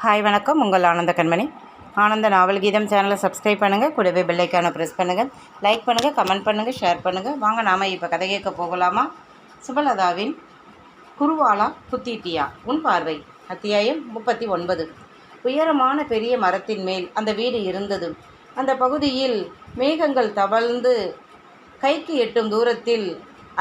Hi வணக்கம். உங்கள் ஆனந்த கண்மணி. ஆனந்த நாவல் கீதம் சேனலை சப்ஸ்கிரைப் பண்ணுங்கள். கூடவே பெல்லைக்கான ப்ரெஸ் பண்ணுங்கள். லைக் பண்ணுங்கள், கமெண்ட் பண்ணுங்கள், ஷேர் பண்ணுங்கள். வாங்க நாம் இப்போ கதை கேட்க போகலாமா? சுபலதாவின் குருவாலா குத்திட்டியா உன் பார்வை. அத்தியாயம் 39. உயரமான பெரிய மரத்தின் மேல் அந்த வீடு இருந்தது. அந்த பகுதியில் மேகங்கள் தவழ்ந்து கைக்கு எட்டும் தூரத்தில்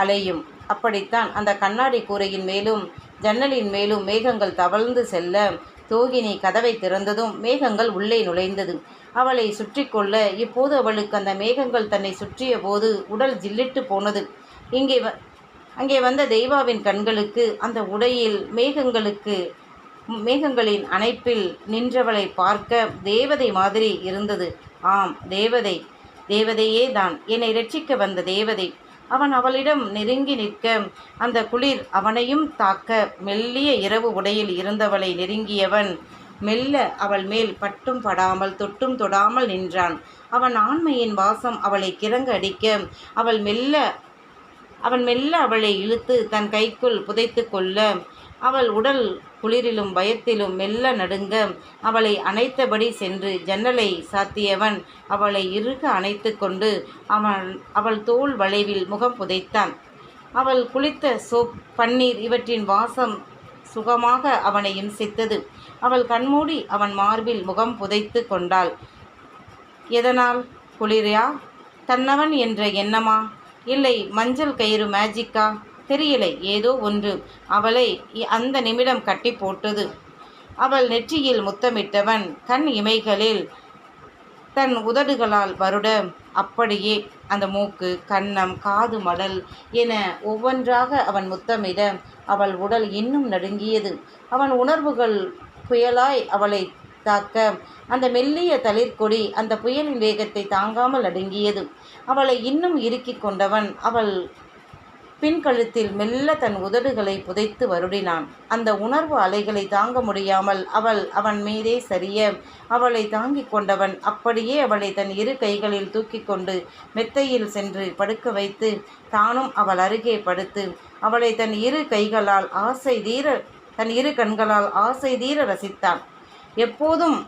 அலையும். அப்படித்தான் அந்த கண்ணாடி கூரையின் மேலும் ஜன்னலின் மேலும் மேகங்கள் தவழ்ந்து செல்ல தோகினி கதவை திறந்ததும் மேகங்கள் உள்ளே நுழைந்தது. அவளை சுற்றி கொள்ள இப்போது அவளுக்கு அந்த மேகங்கள் தன்னை சுற்றிய போது உடல் ஜில்லிட்டு போனது. அங்கே வந்த தெய்வாவின் கண்களுக்கு அந்த உடையில் மேகங்களின் அணைப்பில் நின்றவளை பார்க்க தேவதை மாதிரி இருந்தது. ஆம், தேவதையே தான், என்னை ரட்சிக்க வந்த தேவதை. அவன் அவளிடம் நெருங்கி நிற்க அந்த குளிர் அவனையும் தாக்க மெல்லிய இரவு உடையில் இருந்தவளை நெருங்கியவன் மெல்ல அவள் மேல் பட்டும் படாமல் தொட்டும் தொடாமல் நின்றான். அவன் ஆண்மையின் வாசம் அவளை கிறங்க அடிக்க அவன் மெல்ல அவளை இழுத்து தன் கைக்குள் புதைத்து கொள்ள அவள் உடல் குளிரிலும் பயத்திலும் மெல்ல நடுங்க அவளை அணைத்தபடி சென்று ஜன்னலை சாத்தியவன் அவளை இறுக அணைத்து கொண்டு அவள் தோள் வளைவில் முகம் புதைத்தான். அவள் குளித்த சோப், பன்னீர் இவற்றின் வாசம் சுகமாக அவனை இம்சித்தது. அவள் கண்மூடி அவன் மார்பில் முகம் புதைத்து கொண்டாள். எதனால்? குளிரா? தன்னவன் என்ற எண்ணமா? இல்லை மஞ்சள் கயிறு மேஜிக்கா? தெரியலை, ஏதோ ஒன்று அவளை அந்த நிமிடம் கட்டி போட்டது. அவள் நெற்றியில் முத்தமிட்டவன் கண் இமைகளில் தன் உதடுகளால் வருட அப்படியே அந்த மூக்கு, கன்னம், காது மடல் என ஒவ்வொன்றாக அவன் முத்தமிட அவள் உடல் இன்னும் நடுங்கியது. அவன் உணர்வுகள் புயலாய் அவளை தாக்க அந்த மெல்லிய தளிர்கொடி அந்த புயலின் வேகத்தை தாங்காமல் நடுங்கியது. அவளை இன்னும் இறுக்கி கொண்டவன் அவள் பின்கழுத்தில் மெல்ல தன் உதடுகளை புதைத்து வருடினான். அந்த உணர்வு அலைகளை தாங்க முடியாமல் அவன் மீதே சரிய அவளை தாங்கிக் கொண்டவன் அப்படியே அவளை தன் இரு கைகளில் தூக்கி கொண்டு மெத்தையில் சென்று படுக்க வைத்து தானும் அவள் அருகே படுத்து அவளை தன் இரு கண்களால் ஆசை தீர ரசித்தான். எப்போதும்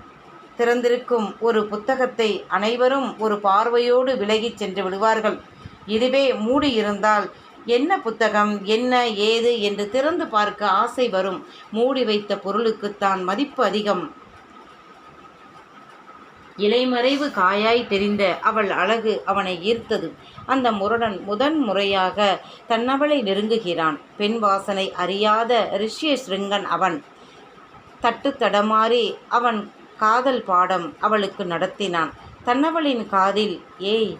திறந்திருக்கும் ஒரு புத்தகத்தை அனைவரும் ஒரு பார்வையோடு விலகிச் சென்று விடுவார்கள். இதுவே மூடி இருந்தால் என்ன புத்தகம், என்ன ஏது என்று திறந்து பார்க்க ஆசை வரும். மூடி வைத்த பொருளுக்குத்தான் மதிப்பு அதிகம். இலைமறைவு காயாய் தெரிந்த அவள் அழகு அவனை ஈர்த்தது. அந்த முரடன் முதன்முறையாக தன்னவளை நெருங்குகிறான். பெண் வாசனை அறியாத ரிஷ்ய ஸ்ருங்கன் அவன். தட்டு தடமாறி அவன் காதல் பாடம் அவளுக்கு நடத்தினான். தன்னவளின் காதில், ஏய்,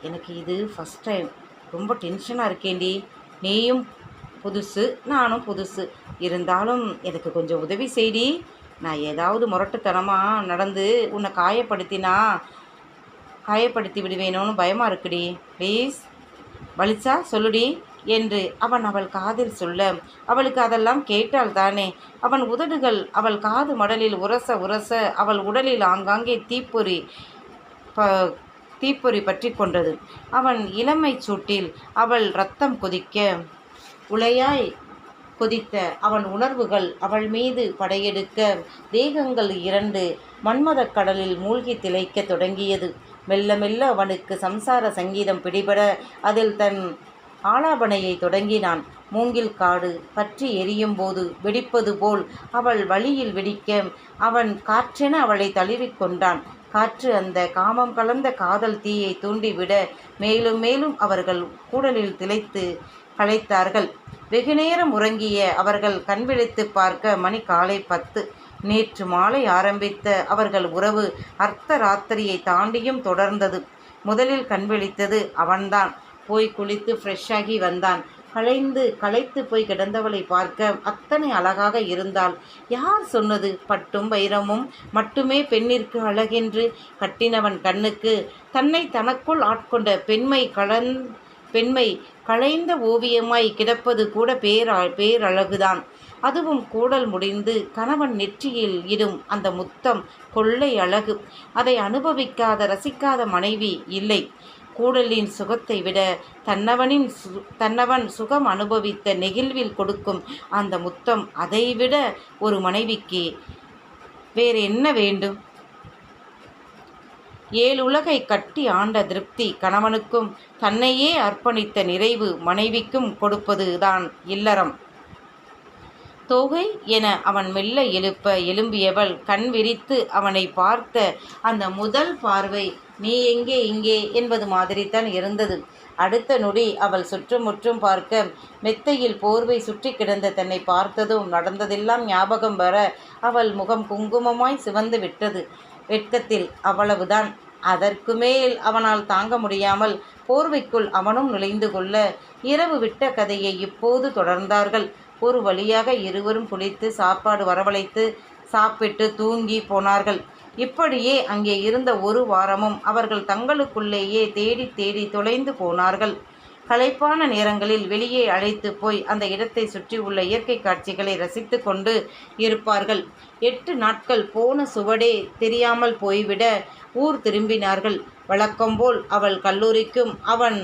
எனக்கு இது ஃபஸ்ட் டைம், ரொம்ப டென்ஷனாக இருக்கேண்டி. நீயும் புதுசு, நானும் புதுசு, இருந்தாலும் எனக்கு கொஞ்சம் உதவி செய்டி. நான் ஏதாவது முரட்டுத்தனமாக நடந்து உன்னை காயப்படுத்தி விடுவேணும்னு பயமாக இருக்குடி. ப்ளீஸ், வலிச்சா சொல்லுடி என்று அவள் காதில் சொல்ல அவளுக்கு அதெல்லாம் கேட்டால் தானே. அவன் உதடுகள் அவள் காது மடலில் உரச அவள் உடலில் ஆங்காங்கே தீப்பொறி பற்றி கொண்டது. அவன் இளமை சூட்டில் அவள் இரத்தம் கொதிக்க உலையாய் கொதித்த அவன் உணர்வுகள் அவள் மீது படையெடுக்க தேகங்கள் இரண்டு மன்மதக் கடலில் மூழ்கி திளைக்க தொடங்கியது. மெல்ல மெல்ல அவனுக்கு சம்சார சங்கீதம் பிடிபட அதில் தன் ஆலாபனையை தொடங்கினான். மூங்கில் காடு பற்றி எரியும் போது வெடிப்பது போல் அவள் வழியில் வெடிக்க அவன் காற்றென அவளை தழுவிக்கொண்டான். காற்று அந்த காமம் கலந்த காதல் தீயை தூண்டிவிட மேலும் மேலும் அவர்கள் கூடலில் திளைத்து களைத்தார்கள். வெகுநேரம் உறங்கிய அவர்கள் கண்விழித்து பார்க்க மணி காலை 10. நேற்று மாலை ஆரம்பித்த அவர்கள் உறவு அர்த்த ராத்திரியை தாண்டியும் தொடர்ந்தது. முதலில் கண்விழித்தது அவன்தான். போய் குளித்து ஃப்ரெஷ்ஷாகி வந்தான். களைத்து போய் கிடந்தவளை பார்க்க அத்தனை அழகாக இருந்தாள். யார் சொன்னது பட்டும் வைரமும் மட்டுமே பெண்ணிற்கு அழகென்று? கட்டினவன் கண்ணுக்கு தன்னை தனக்குள் ஆட்கொண்ட பெண்மை களைந்த ஓவியமாய் கிடப்பது கூட பேரழகுதான். அதுவும் கூடல் முடிந்து கணவன் நெற்றியில் இடும் அந்த முத்தம் கொள்ளை அழகு. அதை அனுபவிக்காத ரசிக்காத மனைவி இல்லை. கூடலின் சுகத்தை விட தன்னவன் சுகம் அனுபவித்த நெகிழ்வில் கொடுக்கும் அந்த முத்தம் அதைவிட ஒரு மனைவிக்கு வேறு என்ன வேண்டும்? 7 உலகை கட்டி ஆண்ட திருப்தி கணவனுக்கும் தன்னையே அர்ப்பணித்த நிறைவு மனைவிக்கும் கொடுப்பது தான் இல்லறம். தோகை என அவன் மெல்ல எழும்பியவள் கண் விரித்து அவனை பார்த்த அந்த முதல் பார்வை நீ எங்கே இங்கே என்பது மாதிரித்தான் இருந்தது. அடுத்த நொடி அவள் சுற்றுமுற்றும் பார்க்க மெத்தையில் போர்வை சுற்றி கிடந்த தன்னை பார்த்ததும் நடந்ததெல்லாம் ஞாபகம் வர அவள் முகம் குங்குமமாய் சிவந்து விட்டது வெட்கத்தில். அவ்வளவுதான். அதற்கு மேல் அவனால் தாங்க முடியாமல் போர்வைக்குள் அவனும் நுழைந்து கொள்ள இரவு விட்ட கதையை இப்போது தொடர்ந்தார்கள். ஒரு வழியாக இருவரும் குளித்து சாப்பாடு வரவழைத்து சாப்பிட்டு தூங்கி போனார்கள். இப்படியே அங்கே இருந்த ஒரு வாரமும் அவர்கள் தங்களுக்குள்ளேயே தேடி தேடி தொலைந்து போனார்கள். களைப்பான நேரங்களில் வெளியே அழைத்து போய் அந்த இடத்தை சுற்றி உள்ள இயற்கை காட்சிகளை ரசித்து கொண்டு இருப்பார்கள். 8 நாட்கள் போன சுவடே தெரியாமல் போய்விட ஊர் திரும்பினார்கள். வழக்கம்போல் அவள் கல்லூரிக்கும் அவன்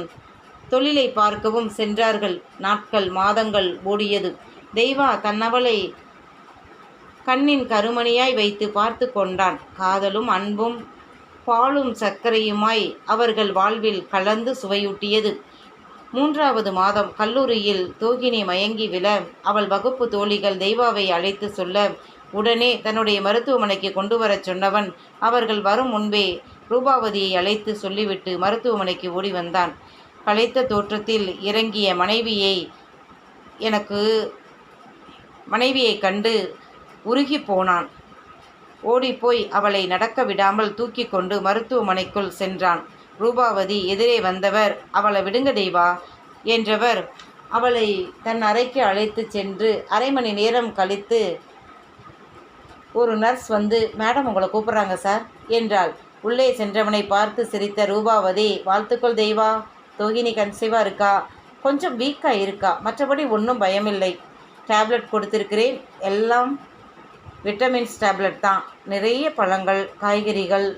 தொழிலை பார்க்கவும் சென்றார்கள். நாட்கள் மாதங்கள் ஓடியது. தெய்வா தன்னவளை கண்ணின் கருமணியாய் வைத்து பார்த்து கொண்டான். காதலும் அன்பும் பாலும் சர்க்கரையுமாய் அவர்கள் வாழ்வில் கலந்து சுவையூட்டியது. 3வது மாதம் கல்லூரியில் தோகினி மயங்கி விழ அவள் வகுப்பு தோழிகள் தெய்வாவை அழைத்து சொல்ல உடனே தன்னுடைய மருத்துவமனைக்கு கொண்டு வரச் சொன்னவன் அவர்கள் வரும் முன்பே ரூபாவதியை அழைத்து சொல்லிவிட்டு மருத்துவமனைக்கு ஓடி வந்தான். களைத்த தோற்றத்தில் இறங்கிய மனைவியை கண்டு உருகி போனான். ஓடிப்போய் அவளை நடக்க விடாமல் தூக்கி கொண்டு மருத்துவமனைக்குள் சென்றான். ரூபாவதி எதிரே வந்தவர் அவளை விடுங்க தெய்வா என்றவர் அவளை தன் அறைக்கு அழைத்து சென்று அரை மணி நேரம் கழித்து ஒரு நர்ஸ் வந்து மேடம் உங்களை கூப்பிட்றாங்க சார் என்றாள். உள்ளே சென்றவனை பார்த்து சிரித்த ரூபாவதி வாழ்த்துக்கள் தெய்வா, தோகினி கன்சீவாக இருக்கா, கொஞ்சம் வீக்காக இருக்கா, மற்றபடி ஒன்றும் பயமில்லை. டேப்லெட் கொடுத்துருக்கிறேன், எல்லாம் விட்டமின்ஸ் டேப்லெட் தான். நிறைய பழங்கள் காய்கறிகள்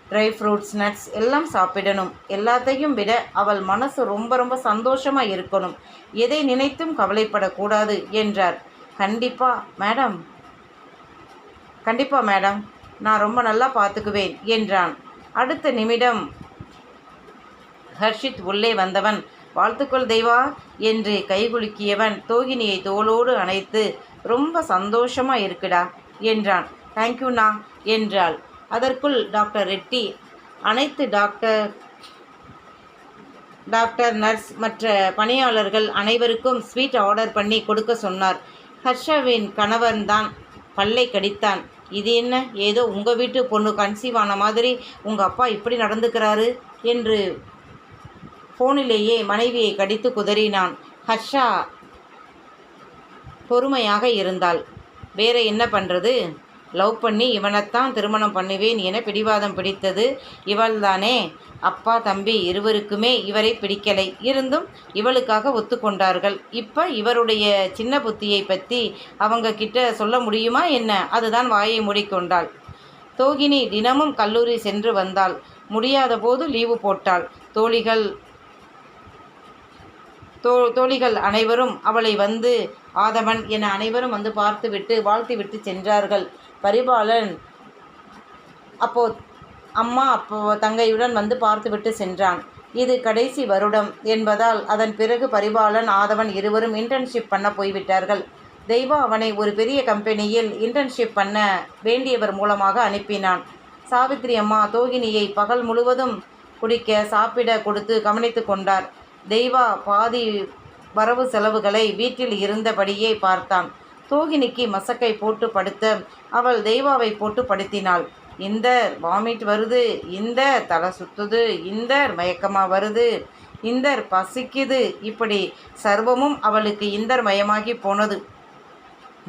ட்ரை ஃப்ரூட்ஸ் நட்ஸ் எல்லாம் சாப்பிடணும். எல்லாத்தையும் விட அவள் மனசு ரொம்ப ரொம்ப சந்தோஷமாக இருக்கணும், எதை நினைத்தும் கவலைப்படக்கூடாது என்றார். கண்டிப்பாக மேடம் நான் ரொம்ப நல்லா பார்த்துக்குவேன் என்றான். அடுத்த நிமிடம் ஹர்ஷித் உள்ளே வந்தவன் வாழ்த்துக்கள் தெய்வா என்று கைகுலுக்கியவன் தோகினியை தோளோடு அணைத்து ரொம்ப சந்தோஷமாக இருக்குடா என்றான். தேங்க்யூண்ணா என்றாள். அதற்குள் டாக்டர் ரெட்டி அனைத்து டாக்டர் நர்ஸ் மற்ற பணியாளர்கள் அனைவருக்கும் ஸ்வீட் ஆர்டர் பண்ணி கொடுக்க சொன்னார். ஹர்ஷவின் கணவன்தான் பல்லை கடித்தான். இது என்ன, ஏதோ உங்கள் வீட்டு பொண்ணு கன்சீவ் ஆன மாதிரி உங்கள் அப்பா இப்படி நடந்துக்கிறாரு என்று ஃபோனிலேயே மனைவியை கடித்து குதறினான். ஹர்ஷா பொறுமையாக இருந்தாள். வேற என்ன பண்ணுறது, லவ் பண்ணி இவனைத்தான் திருமணம் பண்ணுவேன் என பிடிவாதம் பிடித்தது இவள்தானே. அப்பா தம்பி இருவருக்குமே இவரை பிடிக்கலை, இருந்தும் இவளுக்காக ஒத்துக்கொண்டார்கள். இப்போ இவருடைய சின்ன புத்தியை பற்றி அவங்க கிட்ட சொல்ல முடியுமா என்ன? அதுதான் வாயை மூடிக்கொண்டாள். தோகினி தினமும் கல்லூரி சென்று வந்தாள். முடியாத போது லீவு போட்டாள். தோழிகள் அனைவரும் அவளை வந்து ஆதவன் என அனைவரும் வந்து பார்த்துவிட்டு வாழ்த்திவிட்டு சென்றார்கள். பரிபாலன் அப்போ தங்கையுடன் வந்து பார்த்துவிட்டு சென்றான். இது கடைசி வருடம் என்பதால் அதன் பிறகு பரிபாலன் ஆதவன் இருவரும் இன்டர்ன்ஷிப் பண்ண போய்விட்டார்கள். தெய்வா அவனை ஒரு பெரிய கம்பெனியில் இன்டர்ன்ஷிப் பண்ண வேண்டியவர் மூலமாக அனுப்பினான். சாவித்திரி அம்மா தோகினியை பகல் முழுவதும் குடிக்க சாப்பிட கொடுத்து கவனித்து கொண்டார். தெய்வா பாதி வரவு செலவுகளை வீட்டில் இருந்தபடியே பார்த்தான். தோகினிக்கு மசக்கை போட்டு படுத்த அவள் தெய்வாவை போட்டு படுத்தினாள். இந்த வாமிட் வருது, இந்த தலை சுத்துது, இந்த மயக்கமாக வருது, இந்த பசிக்குது, இப்படி சர்வமும் அவளுக்கு இந்தர் மயமாகி போனது.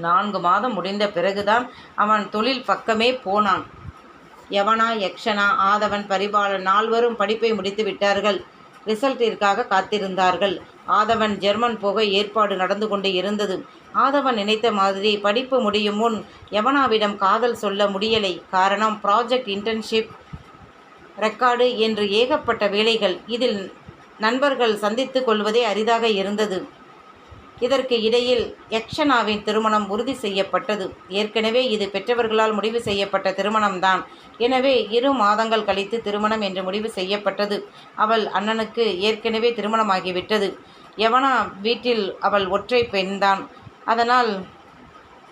4 மாதம் முடிந்த பிறகுதான் அவன் தொழில் பக்கமே போனான். யவனா யக்ஷனா ஆதவன் பரிபாலன் 4வரும் படிப்பை முடித்து விட்டார்கள். ரிசல்ட்டிற்காக காத்திருந்தார்கள். ஆதவன் ஜெர்மன் போக ஏற்பாடு நடந்து கொண்டு இருந்தது. ஆதவன் நினைத்த மாதிரி படிப்பு முடியும் முன் யவனாவிடம் காதல் சொல்ல முடியலை. காரணம் ப்ராஜெக்ட், இன்டர்ன்ஷிப், ரெக்கார்டு என்று ஏகப்பட்ட வேலைகள். இதில் நண்பர்கள் சந்தித்து கொள்வதே அரிதாக இருந்தது. இதற்கு இடையில் யக்ஷனாவின் திருமணம் உறுதி செய்யப்பட்டது. ஏற்கனவே இது பெற்றவர்களால் முடிவு செய்யப்பட்ட திருமணம்தான். எனவே 2 மாதங்கள் கழித்து திருமணம் என்று முடிவு செய்யப்பட்டது. அவள் அண்ணனுக்கு ஏற்கனவே திருமணமாகிவிட்டது. யவனா வீட்டில் அவள் ஒற்றை பெண்தான். அதனால்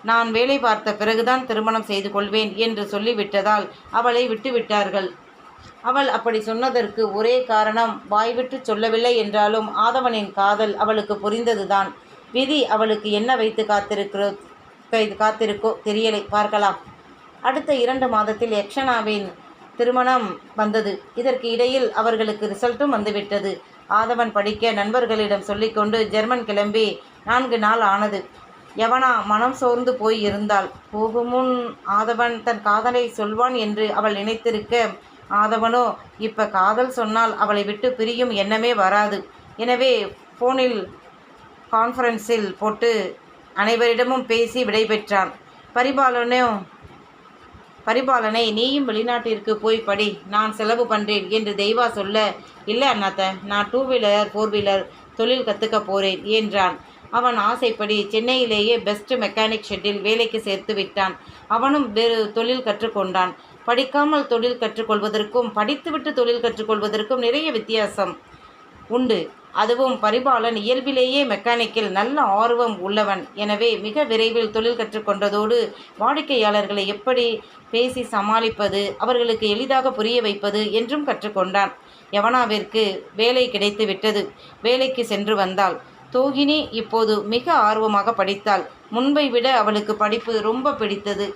நான் வேலை பார்த்த பிறகுதான் திருமணம் செய்து கொள்வேன் என்று சொல்லிவிட்டதால் அவளை விட்டுவிட்டார்கள். அவள் அப்படி சொன்னதற்கு ஒரே காரணம், வாய்விட்டு சொல்லவில்லை என்றாலும் ஆதவனின் காதல் அவளுக்கு புரிந்ததுதான். விதி அவளுக்கு என்ன வைத்து காத்திருக்கோ தெரியலை, பார்க்கலாம். அடுத்த 2 மாதத்தில் யக்ஷனாவின் திருமணம் வந்தது. இதற்கு இடையில் அவர்களுக்கு ரிசல்ட்டும் வந்துவிட்டது. ஆதவன் படிக்க நண்பர்களிடம் சொல்லிக்கொண்டு ஜெர்மன் கிளம்பி 4 நாள் ஆனது. யவனா மனம் சோர்ந்து போய் இருந்தாள். போகுமுன் ஆதவன் தன் காதலை சொல்வான் என்று அவள் நினைத்திருக்க, ஆதவனோ இப்ப காதல் சொன்னால் அவளை விட்டு பிரியும் எண்ணமே வராது. எனவே ஃபோனில் கான்ஃபரன்ஸில் போட்டு அனைவரிடமும் பேசி விடைபெற்றான். பரிபாலனை நீயும் வெளிநாட்டிற்கு போய் படி, நான் செலவு பண்ணுறேன் என்று தெய்வா சொல்ல, இல்லை அண்ணாத்த, நான் 2 வீலர் 4 வீலர் தொழில் கற்றுக்க போகிறேன் என்றான். அவன் ஆசைப்படி சென்னையிலேயே பெஸ்ட் மெக்கானிக் ஷெட்டில் வேலைக்கு சேர்த்து விட்டான். அவனும் வேறு தொழில் கற்றுக்கொண்டான். படிக்காமல் தொழில் கற்றுக்கொள்வதற்கும் படித்துவிட்டு தொழில் கற்றுக்கொள்வதற்கும் நிறைய வித்தியாசம் உண்டு. அதுவும் பரிபாலன் இயல்பிலேயே மெக்கானிக்கில் நல்ல ஆர்வம் உள்ளவன். எனவே மிக விரைவில் தொழில் கற்றுக்கொண்டதோடு வாடிக்கையாளர்களை எப்படி பேசி சமாளிப்பது, அவர்களுக்கு எளிதாக புரிய வைப்பது என்றும் கற்றுக்கொண்டான். யவனாவிற்கு வேலை கிடைத்து விட்டது. வேலைக்கு சென்று வந்தாள். தோகினி இப்போது மிக ஆர்வமாக படித்தாள். முன்பை விட அவளுக்கு படிப்பு ரொம்ப பிடித்தது.